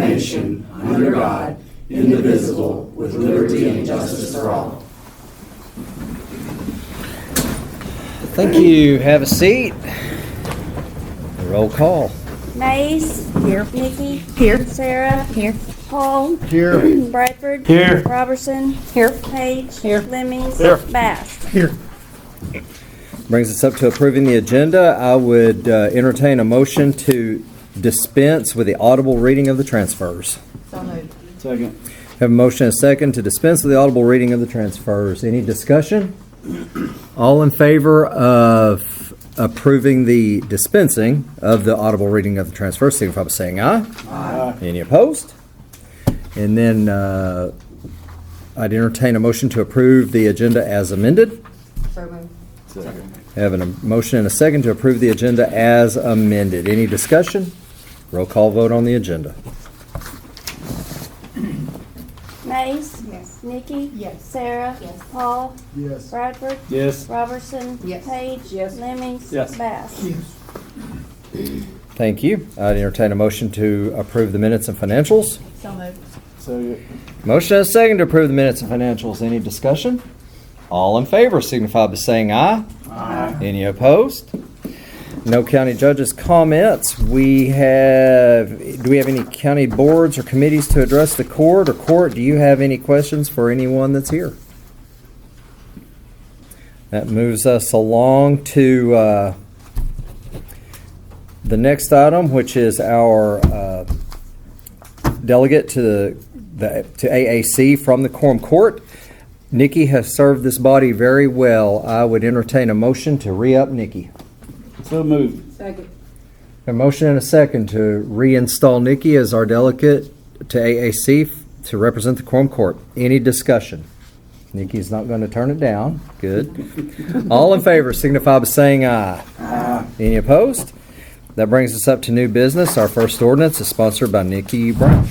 nation, under God, indivisible, with liberty and justice for all. Thank you. Have a seat. Roll call. Mays. Here. Nikki. Here. Sarah. Here. Paul. Here. Bradford. Here. Robertson. Here. Page. Here. Lemmings. Here. Bass. Here. Brings us up to approving the agenda. I would entertain a motion to dispense with the audible reading of the transfers. So moved. Second. Have a motion and a second to dispense with the audible reading of the transfers. Any discussion? All in favor of approving the dispensing of the audible reading of the transfers, signify by saying aye. Aye. Any opposed? And then I'd entertain a motion to approve the agenda as amended. So moved. Second. Having a motion and a second to approve the agenda as amended. Any discussion? Roll call vote on the agenda. Mays. Yes. Nikki. Yes. Sarah. Yes. Paul. Yes. Bradford. Yes. Robertson. Yes. Page. Yes. Lemmings. Yes. Bass. Thank you. I'd entertain a motion to approve the minutes and financials. So moved. Second. Motion and a second to approve the minutes and financials. Any discussion? All in favor signify by saying aye. Aye. Any opposed? No county judges' comments. Do we have any county boards or committees to address the court? Or court, do you have any questions for anyone that's here? That moves us along to the next item, which is our delegate to AAC from the Quorum Court. Nikki has served this body very well. I would entertain a motion to re-up Nikki. So moved. Second. A motion and a second to reinstall Nikki as our delegate to AAC to represent the Quorum Court. Any discussion? Nikki's not going to turn it down. Good. All in favor signify by saying aye. Aye. Any opposed? That brings us up to new business. Our first ordinance is sponsored by Nikki Brown.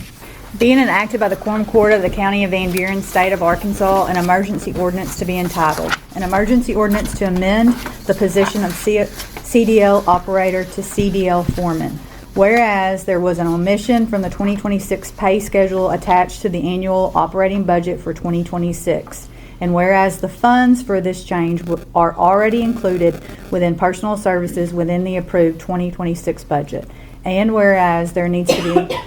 Being enacted by the Quorum Court of the County of Van Buren, State of Arkansas, an emergency ordinance to be entitled, an emergency ordinance to amend the position of CDL operator to CDL foreman. Whereas there was an omission from the 2026 pay schedule attached to the annual operating budget for 2026. And whereas the funds for this change are already included within personal services within the approved 2026 budget. And whereas there needs to be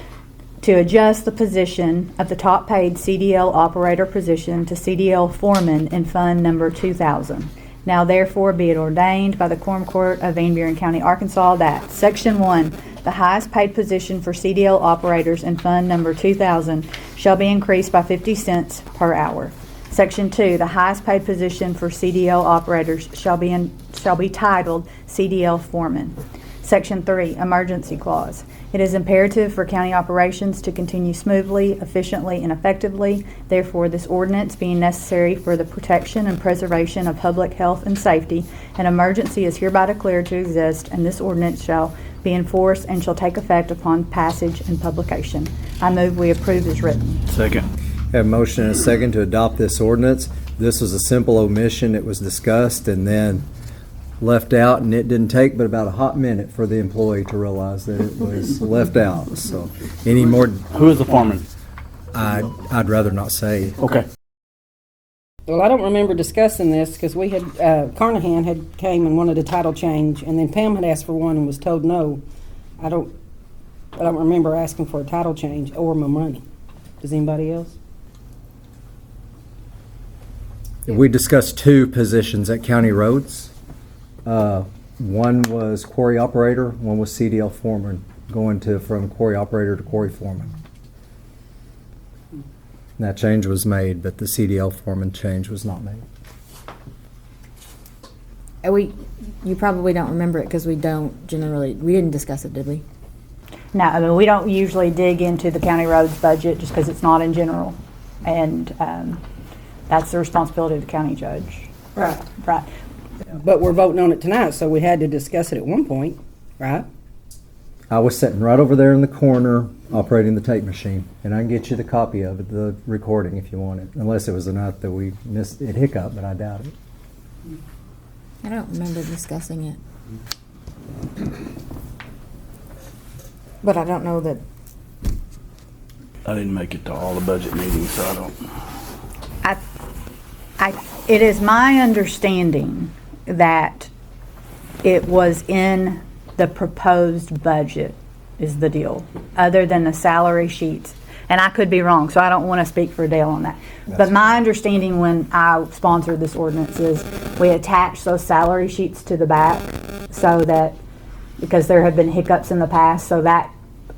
to adjust the position of the top paid CDL operator position to CDL foreman in fund number 2000. Now therefore be it ordained by the Quorum Court of Van Buren County, Arkansas that Section 1, the highest paid position for CDL operators in fund number 2000 shall be increased by 50 cents per hour. Section 2, the highest paid position for CDL operators shall be titled CDL foreman. Section 3, emergency clause. It is imperative for county operations to continue smoothly, efficiently, and effectively. Therefore, this ordinance being necessary for the protection and preservation of public health and safety, an emergency is hereby declared to exist, and this ordinance shall be enforced and shall take effect upon passage and publication. I move we approve as written. Second. Have a motion and a second to adopt this ordinance. This was a simple omission. It was discussed and then left out, and it didn't take but about a hot minute for the employee to realize that it was left out. So, any more? Who is the foreman? I'd rather not say. Okay. Well, I don't remember discussing this because we had, Carnahan had came and wanted a title change, and then Pam had asked for one and was told no. I don't remember asking for a title change or my money. Does anybody else? We discussed two positions at county roads. One was quarry operator, one was CDL foreman, going from quarry operator to quarry foreman. And that change was made, but the CDL foreman change was not made. You probably don't remember it because we didn't discuss it, did we? No, I mean, we don't usually dig into the county roads budget just because it's not in general. And that's the responsibility of the county judge. Right. Right. But we're voting on it tonight, so we had to discuss it at one point, right? I was sitting right over there in the corner operating the tape machine, and I can get you the copy of it, the recording if you want it, unless it was enough that we missed it hiccup, but I doubt it. I don't remember discussing it. But I don't know that I didn't make it to all the budget meetings, so I don't. It is my understanding that it was in the proposed budget is the deal, other than the salary sheets. And I could be wrong, so I don't want to speak for Dale on that. But my understanding when I sponsored this ordinance is we attached those salary sheets to the back so that, because there have been hiccups in the past, so that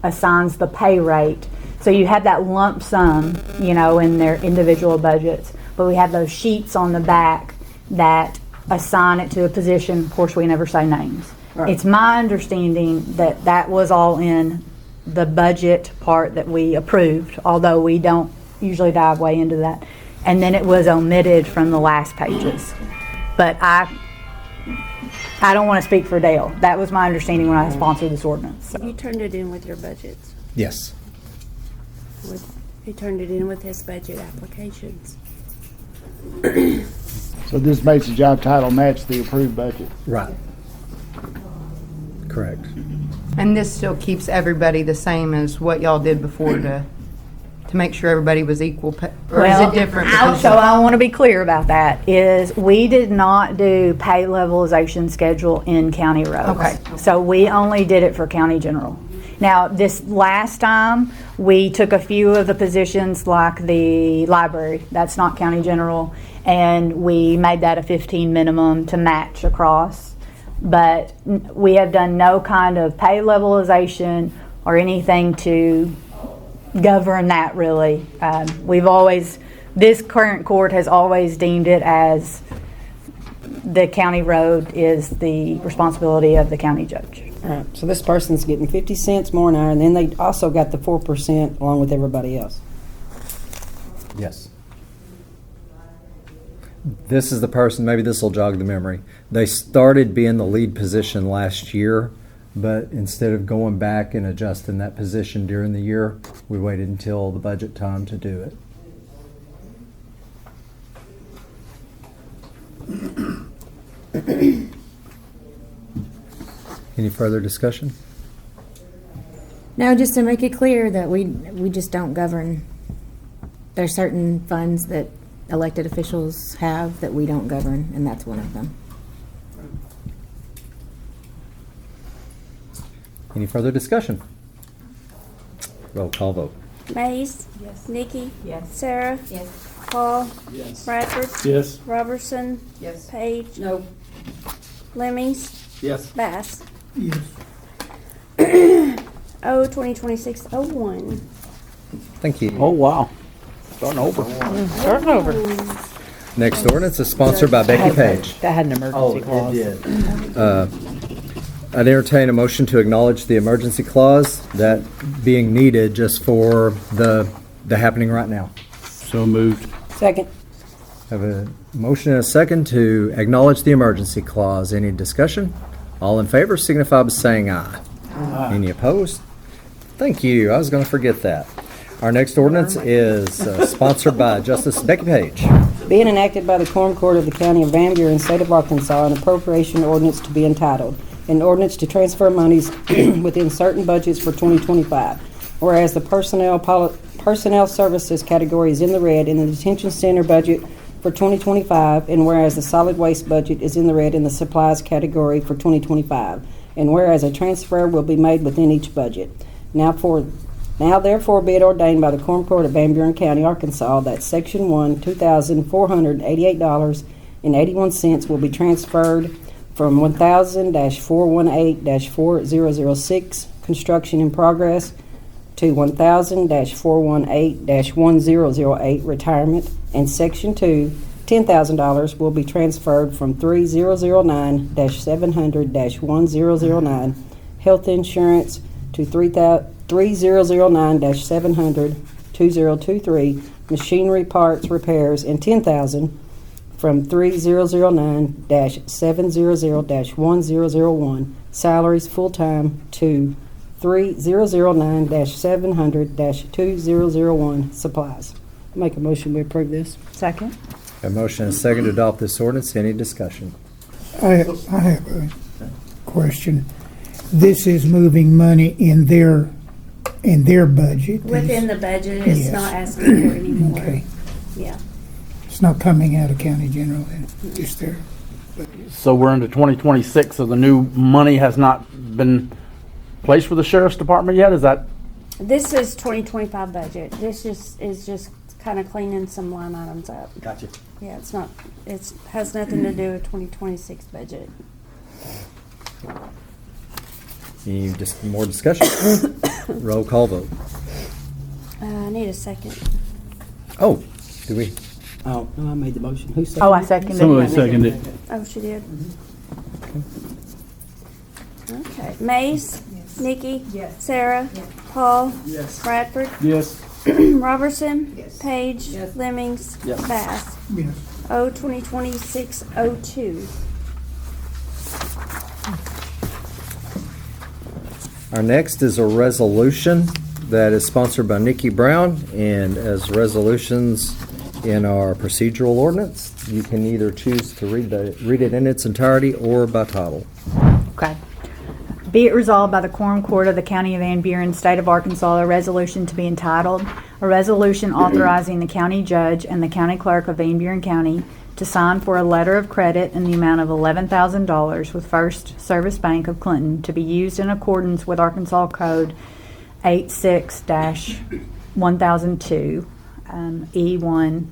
assigns the pay rate. So you have that lump sum, in their individual budgets, but we have those sheets on the back that assign it to a position. Of course, we never say names. Right. It's my understanding that that was all in the budget part that we approved, although we don't usually dive way into that. And then it was omitted from the last pages. But I don't want to speak for Dale. That was my understanding when I sponsored this ordinance. So. You turned it in with your budgets. Yes. He turned it in with his budget applications. So this makes the job title match the approved budget. Right. Correct. And this still keeps everybody the same as what y'all did before to make sure everybody was equal, or is it different? So I want to be clear about that, is we did not do pay levelization schedule in county roads. Okay. So we only did it for county general. Now, this last time, we took a few of the positions like the library, that's not county general, and we made that a 15 minimum to match across. But we have done no kind of pay levelization or anything to govern that really. This current court has always deemed it as the county road is the responsibility of the county judge. All right, so this person's getting 50 cents more an hour, and then they also got the 4% along with everybody else. Yes. This is the person, maybe this will jog the memory. They started being the lead position last year, but instead of going back and adjusting that position during the year, we waited until the budget time to do it. Any further discussion? No, just to make it clear that we just don't govern. There's certain funds that elected officials have that we don't govern, and that's one of them. Any further discussion? Roll call vote. Mays? Yes. Nikki? Yes. Sarah? Yes. Paul? Yes. Bradford? Yes. Robertson? Yes. Page? No. Lemmings? Yes. Bass? Yes. 2026-01. Thank you. Oh, wow. Starting over. Starting over. Next ordinance is sponsored by Becky Page. That had an emergency clause. I'd entertain a motion to acknowledge the emergency clause, that being needed just for the happening right now. So moved. Second. Have a motion and a second to acknowledge the emergency clause. Any discussion? All in favor signify by saying aye. Any opposed? Thank you. I was going to forget that. Our next ordinance is sponsored by Justice Becky Page. Being enacted by the Quorum Court of the County of Van Buren, State of Arkansas, an appropriation ordinance to be entitled, an ordinance to transfer monies within certain budgets for 2025. Whereas the personnel services category is in the red in the detention center budget for 2025, and whereas the solid waste budget is in the red in the supplies category for 2025, and whereas a transfer will be made within each budget. Now therefore be it ordained by the Quorum Court of Van Buren County, Arkansas, that Section 1, $2,488.81 will be transferred from 1000-418-4006, construction in progress, to 1000-418-1008, retirement, and Section 2, $10,000 will be transferred from 3009-700-1009, health insurance, to 3009-700-2023, machinery parts repairs, and $10,000 from 3009-700-1001, salaries full-time, to 3009-700-2001, supplies. Make a motion we approve this. Second. A motion and a second to adopt this ordinance. Any discussion? I have a question. This is moving money in their in their budget. Within the budget, it's Yes. not asking for any more. Okay, Yeah. it's not coming out of county general, then, just there. So we're into 2026, so the new money has not been placed for the sheriff's department yet? Is that, This is 2025 budget. This is just kind of cleaning some line items up. Gotcha. Yeah, it's not, has nothing to do with 2026 budget. Any more discussion? Roll call vote. I need a second. Oh, do we? Oh, no, I made the motion. Who seconded? Oh, I seconded. somebody seconded it? Oh, she did? Okay. Mace? Nikki? Yes. Sarah? Paul? Bradford? Yes. Robertson? Page? Yes. Lemmings? Yes. Bass? Yes. O 2026-02. Our next is a resolution that is sponsored by Nikki Brown, and as resolutions in our procedural ordinance, you can either choose to read it in its entirety or by title. Okay. Be it resolved by the Quorum Court of the County of Van Buren, State of Arkansas, a resolution to be entitled, a resolution authorizing the county judge and the county clerk of Van Buren County to sign for a letter of credit in the amount of $11,000 with First Service Bank of Clinton to be used in accordance with Arkansas Code 86-1002, E1.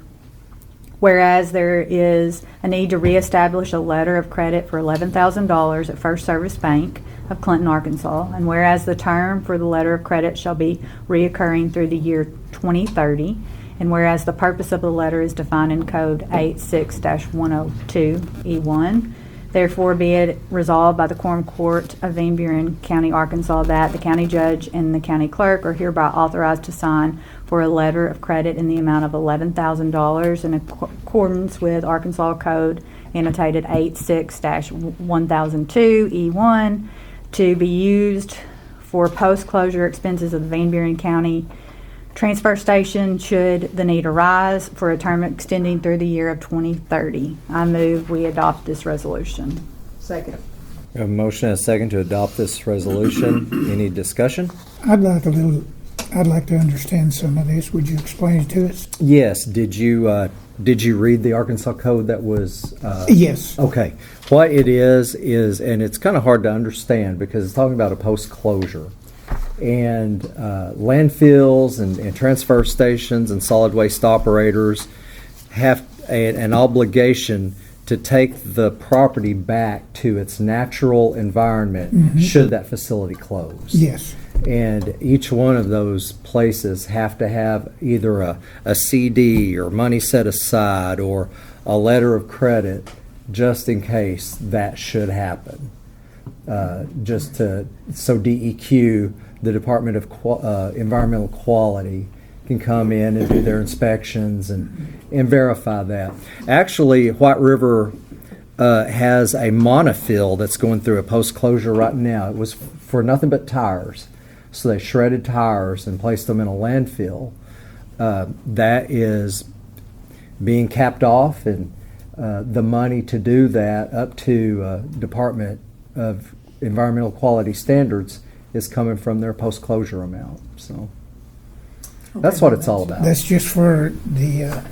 Whereas there is a need to reestablish a letter of credit for $11,000 at First Service Bank of Clinton, Arkansas, and whereas the term for the letter of credit shall be reoccurring through the year 2030, and whereas the purpose of the letter is defined in Code 86-102, E1, therefore be it resolved by the Quorum Court of Van Buren County, Arkansas, that the county judge and the county clerk are hereby authorized to sign for a letter of credit in the amount of $11,000 in accordance with Arkansas Code annotated 86-1002, E1, to be used for post-closure expenses of the Van Buren County transfer station should the need arise for a term extending through the year of 2030. I move we adopt this resolution. Second. We have a motion and a second to adopt this resolution. Any discussion? I'd like to understand some of this. Would you explain it to us? Yes. Did you read the Arkansas code that was? Yes. Okay. What it is, and it's kind of hard to understand because it's talking about a post-closure. And landfills and transfer stations and solid waste operators have an obligation to take the property back to its natural environment should that facility close. Yes. And each one of those places have to have either a CD or money set aside or a letter of credit just in case that should happen. So DEQ, the Department of Environmental Quality, can come in and do their inspections and verify that. Actually, White River has a monofill that's going through a post-closure right now. It was for nothing but tires. So they shredded tires and placed them in a landfill. That is being capped off, and the money to do that up to Department of Environmental Quality Standards is coming from their post-closure amount. So that's what it's all about. That's just for the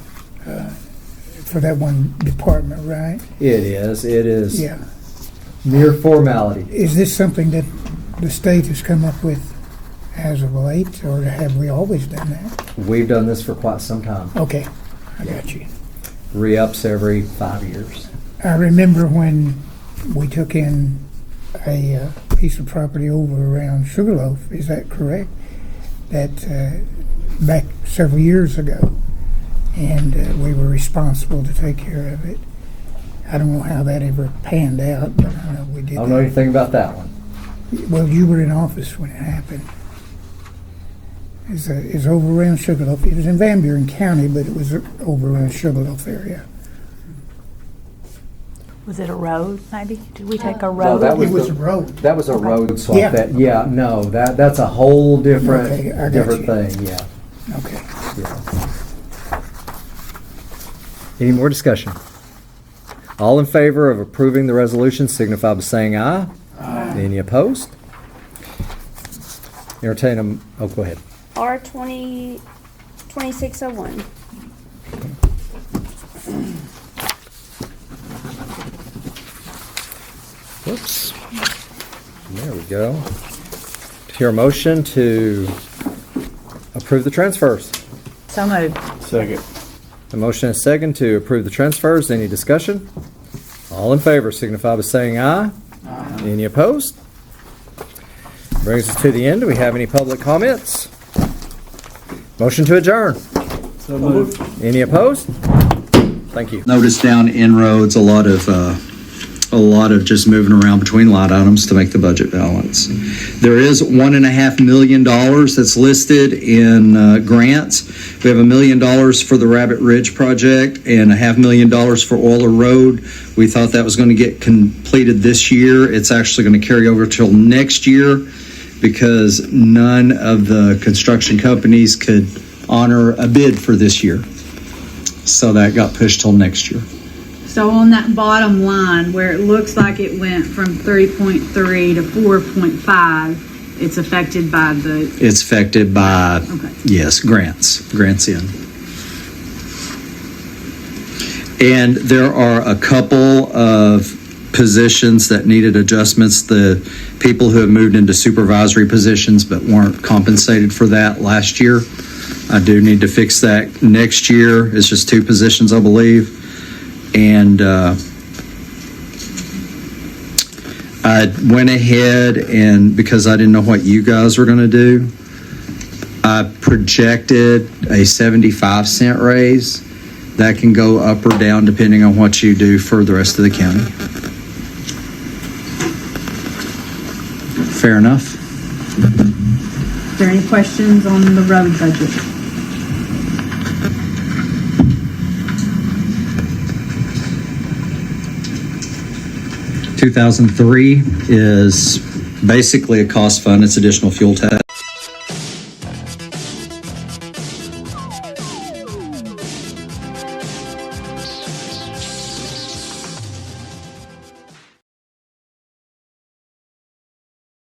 for that one department, right? It is. It is Yeah. mere formality. Is this something that the state has come up with as of late, or have we always done that? We've done this for quite some time. Okay, I got you. Re-ups every 5 years. I remember when we took in a piece of property over around Sugarloaf, is that correct? That back several years ago, and we were responsible to take care of it. I don't know how that ever panned out, but I know we did. I don't know that. anything about that one. Well, you were in office when it happened. It's over around Sugarloaf. It was in Van Buren County, but it was over around Sugarloaf area. Was it a road, maybe? Did we take a No, road? that It was a road. That was a road swap. Yeah. That's a whole different Okay, I got different you. thing. Yeah. Okay. Yeah. Any more discussion? All in favor of approving the resolution signify by saying aye. Any opposed? Entertain them, oh, go ahead. R 2601. Whoops. There we go. Hear a motion to approve the transfers. So moved. Second. The motion is second to approve the transfers. Any discussion? All in favor signify by saying aye. Any opposed? Brings us to the end. Do we have any public comments? Motion to adjourn. So moved. Any opposed? Thank you. Notice down inroads, a lot of just moving around between line items to make the budget balance. There is $1.5 million that's listed in grants. We have $1 million for the Rabbit Ridge project and $500,000 for Euler Road. We thought that was going to get completed this year. It's actually going to carry over till next year because none of the construction companies could honor a bid for this year. So that got pushed till next year. So on that bottom line where it looks like it went from 3.3 to 4.5, it's affected by the, It's affected by, Okay. yes, grants in. And there are a couple of positions that needed adjustments. The people who have moved into supervisory positions but weren't compensated for that last year. I do need to fix that next year. It's just 2 positions, I believe. And I went ahead and, because I didn't know what you guys were going to do, I projected a 75-cent raise. That can go up or down depending on what you do for the rest of the county. Fair enough? is there any questions on the road budget? 2003 is basically a cost fund. It's additional fuel tax.